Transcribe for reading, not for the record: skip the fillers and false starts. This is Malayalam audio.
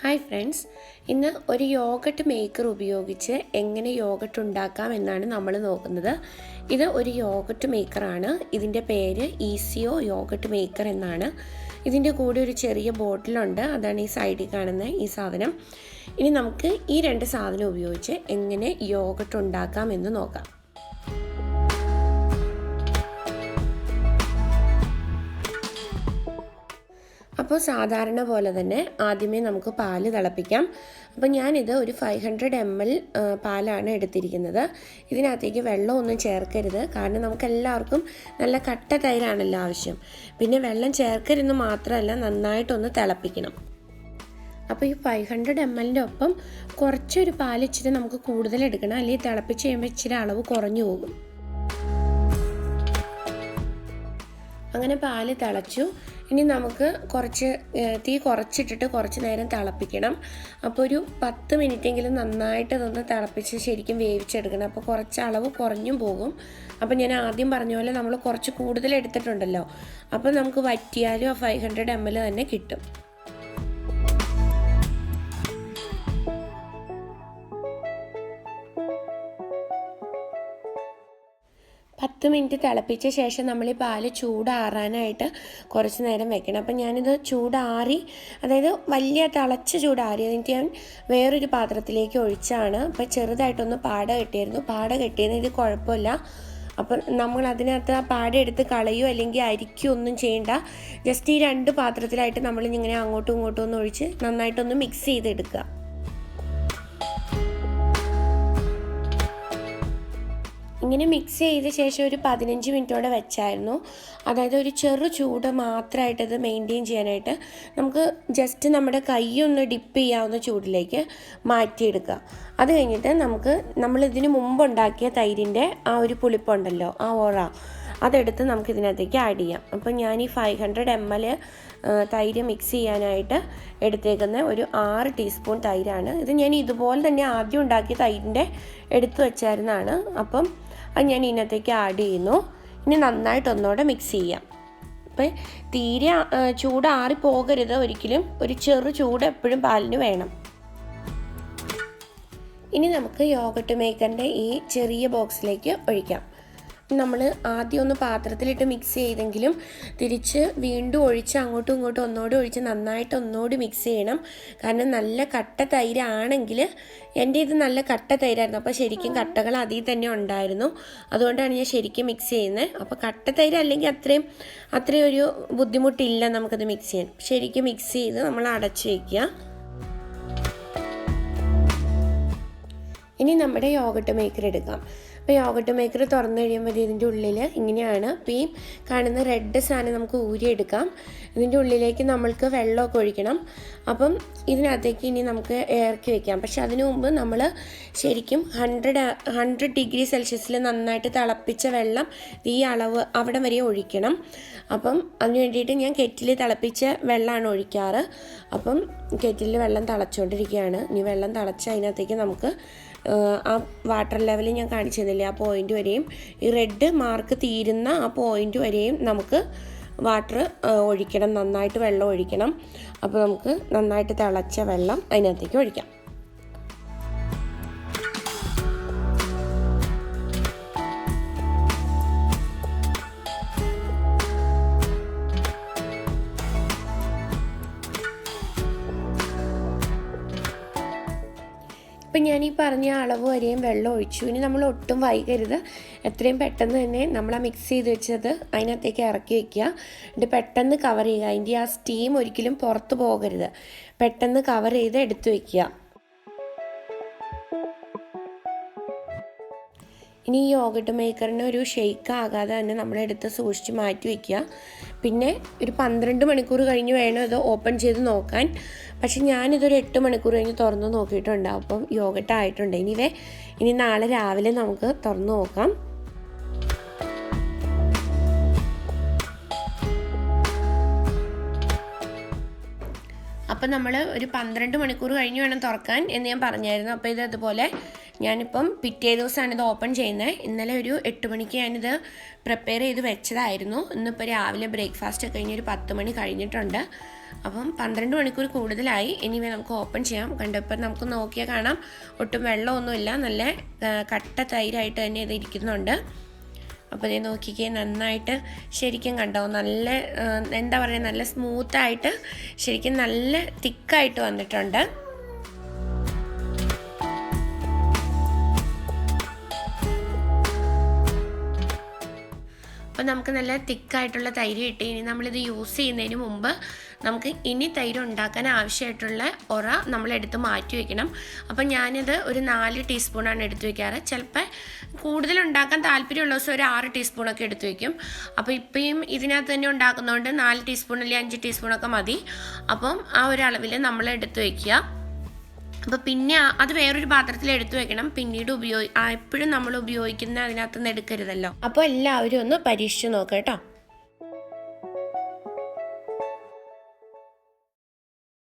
ഹായ് ഫ്രണ്ട്സ്, ഇന്ന് ഒരു യോഗട്ട് മേക്കർ ഉപയോഗിച്ച് എങ്ങനെ യോഗട്ട് ഉണ്ടാക്കാം എന്നാണ് നമ്മൾ നോക്കുന്നത്. ഇത് ഒരു യോഗട്ട് മേക്കറാണ്. ഇതിൻ്റെ പേര് ഈസിയോ യോഗട്ട് മേക്കർ എന്നാണ്. ഇതിൻ്റെ കൂടെ ഒരു ചെറിയ ബോട്ടിലുണ്ട്, അതാണ് ഈ സൈഡിൽ കാണുന്ന ഈ സാധനം. ഇനി നമുക്ക് ഈ രണ്ട് സാധനം ഉപയോഗിച്ച് എങ്ങനെ യോഗട്ട് ഉണ്ടാക്കാം എന്ന് നോക്കാം. അപ്പോൾ സാധാരണ പോലെ തന്നെ ആദ്യമേ നമുക്ക് പാല് തിളപ്പിക്കാം. അപ്പോൾ ഞാനിത് ഒരു 500 ml പാലാണ് എടുത്തിരിക്കുന്നത്. ഇതിനകത്തേക്ക് വെള്ളമൊന്നും ചേർക്കരുത്, കാരണം നമുക്ക് എല്ലാവർക്കും നല്ല കട്ട തൈരാണല്ലോ ആവശ്യം. പിന്നെ വെള്ളം ചേർക്കരുതെന്ന് മാത്രമല്ല, നന്നായിട്ടൊന്ന് തിളപ്പിക്കണം. അപ്പോൾ ഈ 500 ml ഒപ്പം കുറച്ചൊരു പാൽ ഇച്ചിരി നമുക്ക് കൂടുതൽ എടുക്കണം, അല്ലെങ്കിൽ തിളപ്പിച്ച് കഴിയുമ്പോൾ ഇച്ചിരി അളവ് കുറഞ്ഞു പോകും. അങ്ങനെ പാല് തിളച്ചു. ഇനി നമുക്ക് തീ കുറച്ചിട്ടിട്ട് കുറച്ച് നേരം തിളപ്പിക്കണം. അപ്പോൾ ഒരു 10 മിനിറ്റെങ്കിലും നന്നായിട്ട് ഇതൊന്ന് തിളപ്പിച്ച് ശരിക്കും വേവിച്ചെടുക്കണം. അപ്പോൾ കുറച്ച് അളവ് കുറഞ്ഞും പോകും. അപ്പോൾ ഞാൻ ആദ്യം പറഞ്ഞ പോലെ നമ്മൾ കുറച്ച് കൂടുതൽ എടുത്തിട്ടുണ്ടല്ലോ, അപ്പോൾ നമുക്ക് വറ്റിയാലും ആ 500 ml തന്നെ കിട്ടും. പത്ത് മിനിറ്റ് തിളപ്പിച്ച ശേഷം നമ്മൾ ഈ പാല് ചൂടാറാനായിട്ട് കുറച്ച് നേരം വെക്കണം. അപ്പം ഞാനിത് ചൂടാറി, അതായത് വലിയ തിളച്ച ചൂടാറി, എന്നിട്ട് ഞാൻ വേറൊരു പാത്രത്തിലേക്ക് ഒഴിച്ചാണ്. അപ്പം ചെറുതായിട്ടൊന്ന് പാട കെട്ടിയായിരുന്നു. പാട കെട്ടിയത് ഇത് കുഴപ്പമില്ല. അപ്പം നമ്മൾ അതിനകത്ത് ആ പാട എടുത്ത് കളയോ അല്ലെങ്കിൽ അരിക്കുകയോ ഒന്നും ചെയ്യേണ്ട. ജസ്റ്റ് ഈ രണ്ട് പാത്രത്തിലായിട്ട് നമ്മളിങ്ങനെ അങ്ങോട്ടും ഇങ്ങോട്ടും ഒന്ന് ഒഴിച്ച് നന്നായിട്ടൊന്ന് മിക്സ് ചെയ്തെടുക്കുക. ഇങ്ങനെ മിക്സ് ചെയ്ത ശേഷം ഒരു 15 മിനിറ്റോടെ വെച്ചായിരുന്നു. അതായത് ഒരു ചെറു ചൂട് മാത്രമായിട്ടത് മെയിൻറ്റെയിൻ ചെയ്യാനായിട്ട് നമുക്ക് ജസ്റ്റ് നമ്മുടെ കൈയൊന്ന് ഡിപ്പ് ചെയ്യാവുന്ന ചൂടിലേക്ക് മാറ്റിയെടുക്കുക. അത് കഴിഞ്ഞിട്ട് നമ്മളിതിന് മുമ്പുണ്ടാക്കിയ തൈരിൻ്റെ ആ ഒരു പുളിപ്പുണ്ടല്ലോ, ആ ഓറ, അതെടുത്ത് നമുക്കിതിനകത്തേക്ക് ആഡ് ചെയ്യാം. അപ്പം ഞാൻ ഈ 500 ml തൈര് മിക്സ് ചെയ്യാനായിട്ട് എടുത്തേക്കുന്ന ഒരു 6 ടീസ്പൂൺ തൈരാണ്. ഇത് ഞാൻ ഇതുപോലെ തന്നെ ആദ്യം ഉണ്ടാക്കിയ തൈരിൻ്റെ എടുത്തു വെച്ചായിരുന്നതാണ്. അപ്പം അത് ഞാൻ ഇതിനകത്തേക്ക് ആഡ് ചെയ്യുന്നു. ഇനി നന്നായിട്ടൊന്നുകൂടെ മിക്സ് ചെയ്യാം. അപ്പം തീരെ ചൂടാറി പോകരുത് ഒരിക്കലും, ഒരു ചെറു ചൂട് എപ്പോഴും പാലിന് വേണം. ഇനി നമുക്ക് യോഗട്ട് മേക്കറിൻ്റെ ഈ ചെറിയ ബോക്സിലേക്ക് ഒഴിക്കാം. നമ്മൾ ആദ്യം ഒന്ന് പാത്രത്തിലിട്ട് മിക്സ് ചെയ്തെങ്കിലും തിരിച്ച് വീണ്ടും ഒഴിച്ച് അങ്ങോട്ടും ഇങ്ങോട്ടും ഒന്നുകൂടി ഒഴിച്ച് നന്നായിട്ട് ഒന്നുകൂടി മിക്സ് ചെയ്യണം. കാരണം നല്ല കട്ട തൈരാണെങ്കിൽ, എൻ്റെ ഇത് നല്ല കട്ട തൈരായിരുന്നു, അപ്പോൾ ശരിക്കും കട്ടകൾ അതിൽ തന്നെ ഉണ്ടായിരുന്നു. അതുകൊണ്ടാണ് ഞാൻ ശരിക്കും മിക്സ് ചെയ്യുന്നത്. അപ്പോൾ കട്ട തൈര് അല്ലെങ്കിൽ അത്രയും ഒരു ബുദ്ധിമുട്ടില്ല നമുക്കത് മിക്സ് ചെയ്യാൻ. ശരിക്കും മിക്സ് ചെയ്ത് നമ്മൾ അടച്ച് വയ്ക്കുക. ഇനി നമ്മുടെ യോഗട്ട് മേക്കർ എടുക്കാം. അപ്പോൾ യോഗട്ട് മേക്കർ തുറന്നു കഴിയുമ്പോൾ ഇതിൻ്റെ ഉള്ളിൽ ഇങ്ങനെയാണ്. അപ്പോൾ ഈ കാണുന്ന റെഡ് സാധനം നമുക്ക് ഊരിയെടുക്കാം. ഇതിൻ്റെ ഉള്ളിലേക്ക് നമ്മൾക്ക് വെള്ളമൊക്കെ ഒഴിക്കണം. അപ്പം ഇതിനകത്തേക്ക് ഇനി നമുക്ക് ഇറക്കി വയ്ക്കാം. പക്ഷെ അതിനു മുമ്പ് നമ്മൾ ശരിക്കും 100 ഡിഗ്രി സെൽഷ്യസിൽ നന്നായിട്ട് തിളപ്പിച്ച വെള്ളം ഈ അളവ് അവിടെ വരെ ഒഴിക്കണം. അപ്പം അതിന് വേണ്ടിയിട്ട് ഞാൻ കെറ്റിൽ തിളപ്പിച്ച വെള്ളമാണ് ഒഴിക്കാറ്. അപ്പം കെറ്റിലിൽ വെള്ളം തിളച്ചുകൊണ്ടിരിക്കുകയാണ്. ഇനി വെള്ളം തിളച്ച് അതിനകത്തേക്ക് നമുക്ക് ആ വാട്ടർ ലെവൽ ഞാൻ കാണിച്ചു തന്നില്ലേ, ആ പോയിൻ്റ് വരെയും, ഈ റെഡ് മാർക്ക് തീരുന്ന ആ പോയിൻ്റ് വരെയും നമുക്ക് വാട്ടർ ഒഴിക്കണം, നന്നായിട്ട് വെള്ളം ഒഴിക്കണം. അപ്പോൾ നമുക്ക് നന്നായിട്ട് തിളച്ച വെള്ളം അതിനകത്തേക്ക് ഒഴിക്കാം. ഇപ്പം ഞാൻ ഈ പറഞ്ഞ അളവ് വരെയും വെള്ളം ഒഴിച്ചു. ഇനി നമ്മൾ ഒട്ടും വൈകരുത്, എത്രയും പെട്ടെന്ന് തന്നെ നമ്മൾ ആ മിക്സ് ചെയ്ത് വെച്ചത് അതിനകത്തേക്ക് ഇറക്കി വയ്ക്കുക. എന്നിട്ട് പെട്ടെന്ന് കവർ ചെയ്യുക. അതിൻ്റെ ആ സ്റ്റീം ഒരിക്കലും പുറത്ത് പോകരുത്. പെട്ടെന്ന് കവർ ചെയ്ത് എടുത്തു വയ്ക്കുക. ഇനി ഈ യോഗട്ട് മേക്കറിന് ഒരു ഷെയ്ക്ക് ആകാതെ തന്നെ നമ്മളെടുത്ത് സൂക്ഷിച്ച് മാറ്റി വയ്ക്കുക. പിന്നെ ഒരു 12 മണിക്കൂർ കഴിഞ്ഞ് വേണം ഇത് ഓപ്പൺ ചെയ്ത് നോക്കാൻ. പക്ഷെ ഞാനിതൊരു 8 മണിക്കൂർ കഴിഞ്ഞ് തുറന്ന് നോക്കിയിട്ടുണ്ട്. അപ്പം യോഗട്ട് ആയിട്ടുണ്ട്. ഇനി നാളെ രാവിലെ നമുക്ക് തുറന്ന് നോക്കാം. അപ്പം നമ്മൾ ഒരു 12 മണിക്കൂർ കഴിഞ്ഞ് വേണം തുറക്കാൻ എന്ന് ഞാൻ പറഞ്ഞായിരുന്നു. അപ്പോൾ ഇതുപോലെ ഞാനിപ്പം പിറ്റേ ദിവസമാണ് ഇത് ഓപ്പൺ ചെയ്യുന്നത്. ഇന്നലെ ഒരു 8 മണിക്ക് ഞാനിത് പ്രിപ്പയർ ചെയ്ത് വെച്ചതായിരുന്നു. ഇന്നിപ്പോൾ രാവിലെ ബ്രേക്ക്ഫാസ്റ്റ് കഴിഞ്ഞ് ഒരു 10 മണി കഴിഞ്ഞിട്ടുണ്ട്. അപ്പം 12 മണിക്കൂർ കൂടുതലായി. ഇനി നമുക്ക് ഓപ്പൺ ചെയ്യാം. കണ്ടപ്പോൾ നമുക്ക് നോക്കിയാൽ കാണാം ഒട്ടും വെള്ളമൊന്നുമില്ല, നല്ല കട്ട തൈരായിട്ട് തന്നെ ഇത് ഇരിക്കുന്നുണ്ട്. അപ്പോൾ ഇത് നോക്കിക്കേ, നന്നായിട്ട് ശരിക്കും കണ്ടോ, നല്ല എന്താ പറയുക, നല്ല സ്മൂത്തായിട്ട് ശരിക്കും നല്ല തിക്കായിട്ട് വന്നിട്ടുണ്ട്. അപ്പോൾ നമുക്ക് നല്ല തിക്കായിട്ടുള്ള തൈര് കിട്ടി. ഇനി നമ്മളിത് യൂസ് ചെയ്യുന്നതിന് മുമ്പ് നമുക്ക് ഇനി തൈര് ഉണ്ടാക്കാൻ ആവശ്യമായിട്ടുള്ള ഉറ നമ്മളെടുത്ത് മാറ്റി വയ്ക്കണം. അപ്പം ഞാനിത് ഒരു 4 ടീസ്പൂണാണ് എടുത്ത് വയ്ക്കാറ്. ചിലപ്പോൾ കൂടുതൽ ഉണ്ടാക്കാൻ താല്പര്യമുള്ള ദിവസം ഒരു 6 ടീസ്പൂണൊക്കെ എടുത്ത് വയ്ക്കും. അപ്പോൾ ഇപ്പം ഇതിനകത്ത് തന്നെ ഉണ്ടാക്കുന്നതുകൊണ്ട് 4 ടീസ്പൂൺ അല്ലെങ്കിൽ 5 ടീസ്പൂണൊക്കെ മതി. അപ്പം ആ ഒരു അളവിൽ നമ്മൾ എടുത്ത് വയ്ക്കുക. അപ്പോൾ പിന്നെ അത് വേറൊരു പാത്രത്തിൽ എടുത്തു വെക്കണം. പിന്നീട് എപ്പോഴും നമ്മൾ ഉപയോഗിക്കുന്ന അതിനകത്ത് നിന്ന് എടുക്കരുതല്ലോ. അപ്പോൾ എല്ലാവരും ഒന്ന് പരീക്ഷിച്ച് നോക്കാം കേട്ടോ.